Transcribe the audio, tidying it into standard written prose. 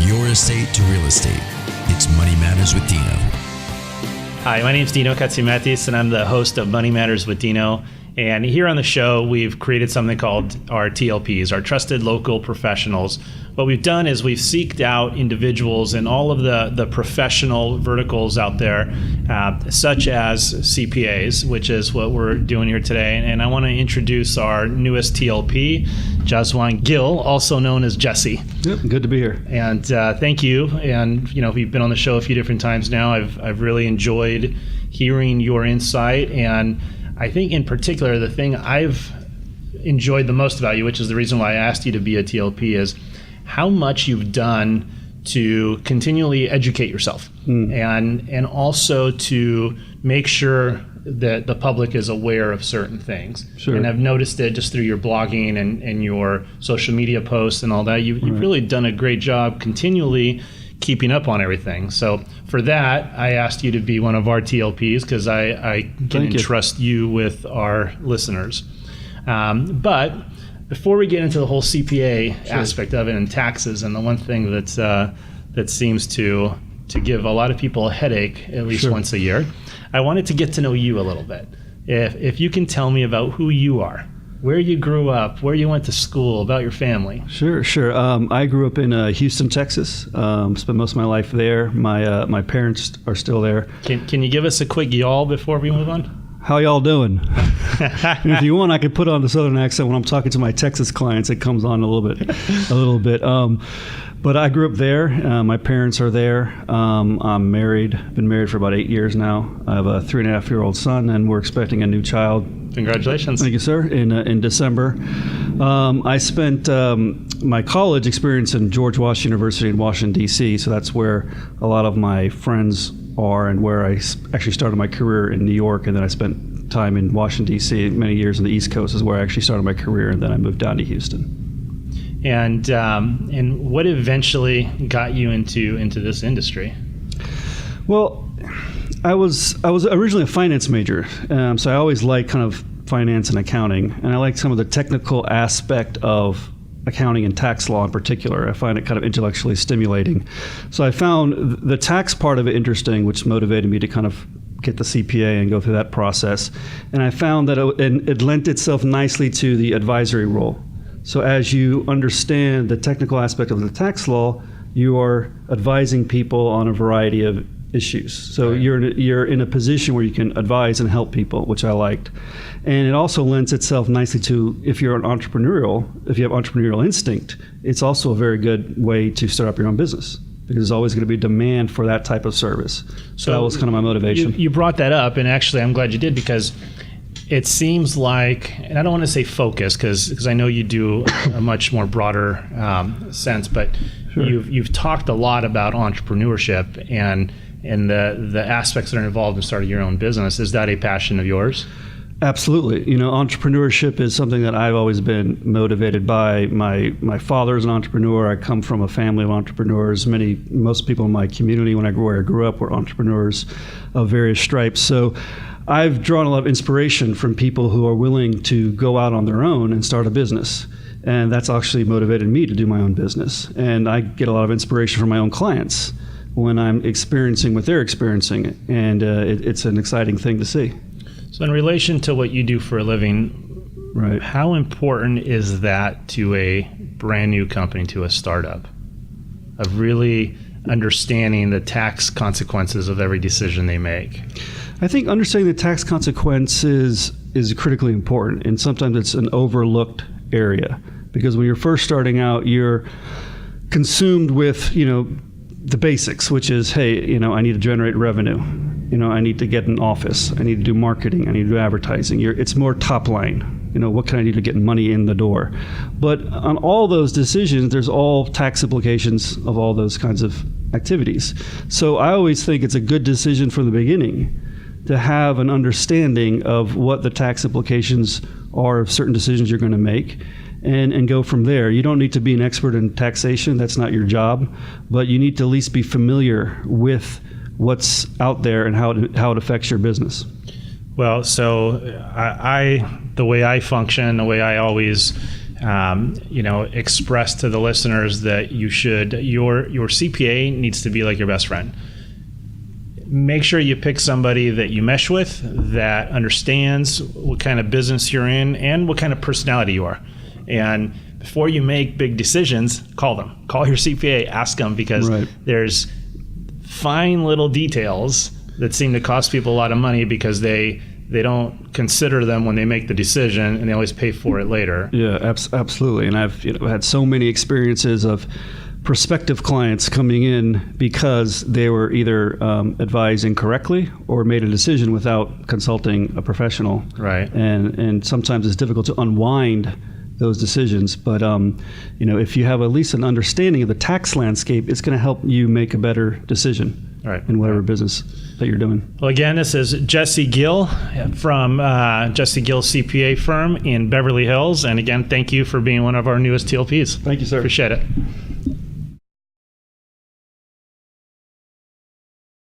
your estate to real estate. It's Money Matters with Dino. Hi, my name is Dino Katsimatis, and I'm the host of Money Matters with Dino. And here on the show, we've created something called our TLPs, our Trusted Local Professionals. What we've done is we've seeked out individuals in all of the professional verticals out there, such as CPAs, which is what we're doing here today. And I want to introduce our newest TLP, Jaswant Gill, also known as Jesse. Yep, good to be here. And thank you. And we've been on the show a few different times now. I've really enjoyed hearing your insight, and I think in particular, the thing I've enjoyed the most about you, which is the reason why I asked you to be a TLP, is how much you've done to continually educate yourself and also to make sure that the public is aware of certain things. Sure. And I've noticed it just through your blogging and your social media posts and all that. You've really done a great job continually keeping up on everything. So for that, I asked you to be one of our TLPs because I can entrust you with our listeners. But before we get into the whole CPA aspect of it and taxes, and the one thing that seems to give a lot of people a headache at least once a year, I wanted to get to know you a little bit. If you can tell me about who you are, where you grew up, where you went to school, about your family. Sure. I grew up in Houston, Texas. Spent most of my life there. My parents are still there. Can you give us a quick y'all before we move on? How y'all doing? And if you want, I could put on the Southern accent when I'm talking to my Texas clients. It comes on a little bit. But I grew up there. My parents are there. I'm married. Been married for about 8 years now. I have a 3.5-year-old son, and we're expecting a new child. Congratulations. Thank you, sir. In December. I spent my college experience in George Washington University in Washington, D.C., so that's where a lot of my friends are and where I actually started my career in New York, and then I spent time in Washington, D.C., many years on the East Coast is where I actually started my career, and then I moved down to Houston. And what eventually got you into this industry? Well, I was originally a finance major, so I always liked kind of finance and accounting, and I liked some of the technical aspect of accounting and tax law in particular. I find it kind of intellectually stimulating. So I found the tax part of it interesting, which motivated me to kind of get the CPA and go through that process. And I found that it lent itself nicely to the advisory role. So as you understand the technical aspect of the tax law, you are advising people on a variety of issues. So you're in a position where you can advise and help people, which I liked. And it also lends itself nicely to if you have entrepreneurial instinct, it's also a very good way to start up your own business, because there's always going to be demand for that type of service. So that was kind of my motivation. You brought that up, and actually I'm glad you did, because it seems like, and I don't want to say focus, because I know you do a much more broader sense, but you've talked a lot about entrepreneurship and the aspects that are involved in starting your own business. Is that a passion of yours? Absolutely. Entrepreneurship is something that I've always been motivated by. My father's an entrepreneur. I come from a family of entrepreneurs. Most people in my community where I grew up were entrepreneurs of various stripes. So I've drawn a lot of inspiration from people who are willing to go out on their own and start a business. And that's actually motivated me to do my own business. And I get a lot of inspiration from my own clients when I'm experiencing what they're experiencing. And it's an exciting thing to see. So in relation to what you do for a living, how important is that to a brand new company, to a startup, of really understanding the tax consequences of every decision they make? I think understanding the tax consequences is critically important, and sometimes it's an overlooked area, because when you're first starting out, you're consumed with, the basics, which is, hey, I need to generate revenue. I need to get an office. I need to do marketing. I need to do advertising. It's more top line. What can I do to get money in the door? But on all those decisions, there's all tax implications of all those kinds of activities. So I always think it's a good decision from the beginning to have an understanding of what the tax implications are of certain decisions you're going to make, and go from there. You don't need to be an expert in taxation. That's not your job. But you need to at least be familiar with what's out there and how it affects your business. Well, so the way I function, the way I always express to the listeners that your CPA needs to be like your best friend. Make sure you pick somebody that you mesh with, that understands what kind of business you're in and what kind of personality you are. And before you make big decisions, call them. Call your CPA, ask them, because there's fine little details that seem to cost people a lot of money because they don't consider them when they make the decision, and they always pay for it later. Yeah, absolutely. And I've had so many experiences of prospective clients coming in because they were either advised incorrectly or made a decision without consulting a professional. Right. And sometimes it's difficult to unwind those decisions. But if you have at least an understanding of the tax landscape, it's going to help you make a better decision in whatever business that you're doing. Well, again, this is Jesse Gill from Jesse Gill CPA firm in Beverly Hills. And again, thank you for being one of our newest TLPs. Thank you, sir. Appreciate it.